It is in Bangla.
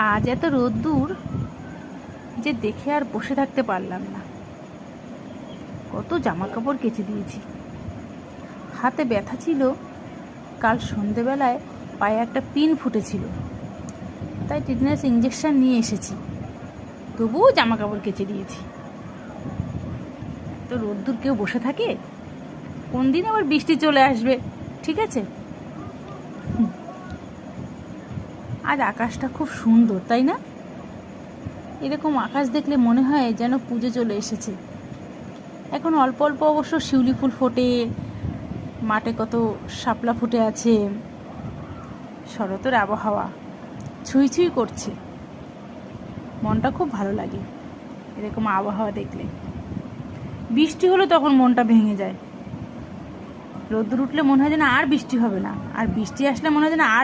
আজ এত রোদ্দুর যে দেখে আর বসে থাকতে পারলাম না। কত জামা কাপড় কেচে দিয়েছি। হাতে ব্যথা ছিল, কাল সন্ধেবেলায় পায়ে একটা পিন ফুটেছিল, তাই টিটেনাস ইঞ্জেকশন নিয়ে এসেছি। তবুও জামা কাপড় কেচে দিয়েছি। তো রোদ্দুর কেউ বসে থাকে? কোন দিন আবার বৃষ্টি চলে আসবে, ঠিক আছে? আজ আকাশটা খুব সুন্দর, তাই না? এরকম আকাশ দেখলে মনে হয় যেন পুজো চলে এসেছে। এখন অল্প অল্প অবশ্য শিউলি ফুল ফোটে, মাঠে কত শাপলা ফুটে আছে। শরতের আবহাওয়া ছুঁই ছুঁই করছে, মনটা খুব ভালো লাগে এরকম আবহাওয়া দেখলে। বৃষ্টি হলে তখন মনটা ভেঙে যায়। রোদ্দুর উঠলে মনে হয় যেন আর বৃষ্টি হবে না, আর বৃষ্টি আসলে মনে হয় যেন আর